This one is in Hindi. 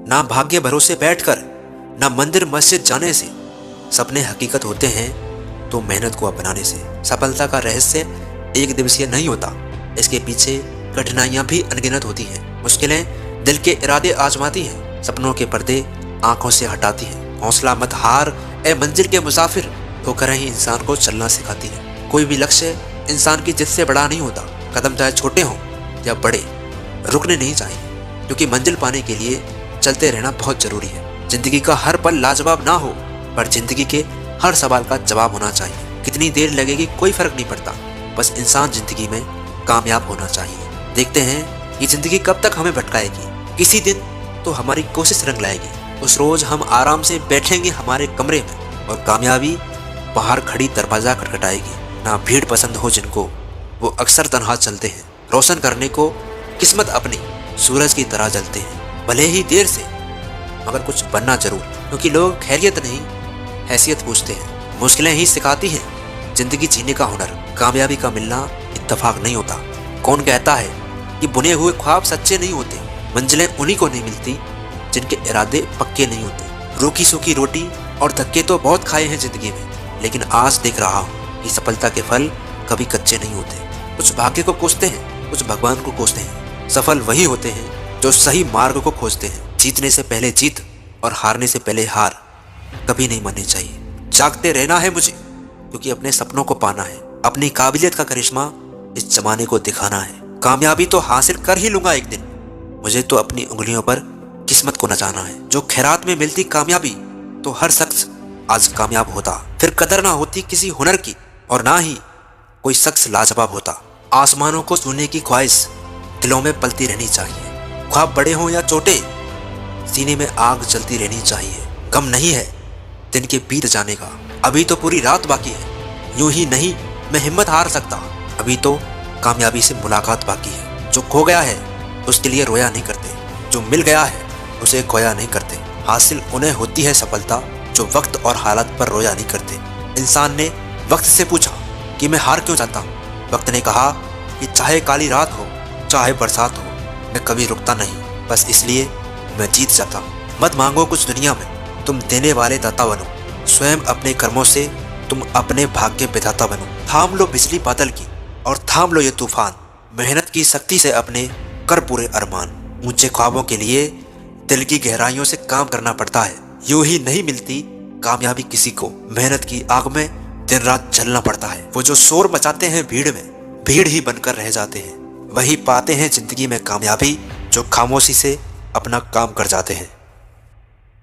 ना भाग्य भरोसे बैठकर, ना मंदिर मस्जिद जाने से सपने हकीकत होते हैं तो मेहनत को अपनाने से। सफलता का रहस्य एक दिवसीय नहीं होता, इसके पीछे कठिनाइयां भी अनगिनत होती हैं। मुश्किलें दिल के इरादे आजमाती हैं, सपनों के पर्दे आंखों से हटाती हैं। हौसला मत हार ए मंजिल के मुसाफिर, ठोकरें ही इंसान को चलना सिखाती है। कोई भी लक्ष्य इंसान की जिद से बड़ा नहीं होता। कदम चाहे छोटे हों या बड़े, रुकने नहीं चाहिए, क्योंकि मंजिल पाने के लिए चलते रहना बहुत जरूरी है। जिंदगी का हर पल लाजवाब ना हो, पर जिंदगी के हर सवाल का जवाब होना चाहिए। कितनी देर लगेगी कोई फर्क नहीं पड़ता, बस इंसान जिंदगी में कामयाब होना चाहिए। देखते हैं ये जिंदगी कब तक हमें भटकाएगी। किसी दिन तो हमारी कोशिश रंग लाएगी। उस रोज हम आराम से बैठेंगे हमारे कमरे में और कामयाबी बाहर खड़ी दरवाजा खटखटाएगी। ना भीड़ पसंद हो जिनको, वो अक्सर तन्हा चलते हैं। रोशन करने को किस्मत अपनी सूरज की तरह जलते हैं। भले ही देर से, मगर कुछ बनना जरूर, क्योंकि लोग खैरियत नहीं हैसियत पूछते हैं। मुश्किलें ही सिखाती हैं जिंदगी जीने का हुनर। कामयाबी का मिलना इत्तेफाक नहीं होता। कौन कहता है कि बुने हुए ख्वाब सच्चे नहीं होते। मंजिलें उन्हीं को नहीं मिलती जिनके इरादे पक्के नहीं होते। रूखी सूखी रोटी और धक्के तो बहुत खाए हैं जिंदगी में, लेकिन आज देख रहा हूँ कि सफलता के फल कभी कच्चे नहीं होते। कुछ भाग्य को कोसते हैं, कुछ भगवान को कोसते हैं। सफल वही होते हैं जो सही मार्ग को खोजते हैं। जीतने से पहले जीत और हारने से पहले हार कभी नहीं माननी चाहिए। जागते रहना है मुझे, क्योंकि अपने सपनों को पाना है। अपनी काबिलियत का करिश्मा इस जमाने को दिखाना है। कामयाबी तो हासिल कर ही लूंगा एक दिन, मुझे तो अपनी उंगलियों पर किस्मत को नचाना है। जो खैरात में मिलती कामयाबी तो हर शख्स आज कामयाब होता। फिर कदर ना होती किसी हुनर की, और ना ही कोई शख्स लाजवाब होता। आसमानों को छूने की ख्वाहिश दिलों में पलती रहनी चाहिए। ख्वाब बड़े हों या छोटे, सीने में आग जलती रहनी चाहिए। गम नहीं है दिन के बीत जाने का, अभी तो पूरी रात बाकी है। यूं ही नहीं मैं हिम्मत हार सकता, अभी तो कामयाबी से मुलाकात बाकी है। जो खो गया है उसके लिए रोया नहीं करते, जो मिल गया है उसे खोया नहीं करते। हासिल उन्हें होती है सफलता जो वक्त और हालात पर रोया नहीं करते। इंसान ने वक्त से पूछा कि मैं हार क्यों जाता हूँ। वक्त ने कहा कि चाहे काली रात हो, चाहे बरसात हो, मैं कभी रुकता नहीं, बस इसलिए मैं जीत जाता हूँ। मत मांगो कुछ दुनिया में, तुम देने वाले दाता बनो। स्वयं अपने कर्मों से तुम अपने भाग्य विधाता बनो। थाम लो बिजली बादल की और थाम लो ये तूफान। मेहनत की शक्ति से अपने कर पूरे अरमान। ऊंचे ख्वाबों के लिए दिल की गहराइयों से काम करना पड़ता है। यूं ही नहीं मिलती कामयाबी किसी को, मेहनत की आग में दिन रात जलना पड़ता है। वो जो शोर मचाते हैं भीड़ में, भीड़ ही बनकर रह जाते हैं। वही पाते हैं जिंदगी में कामयाबी जो खामोशी से अपना काम कर जाते हैं।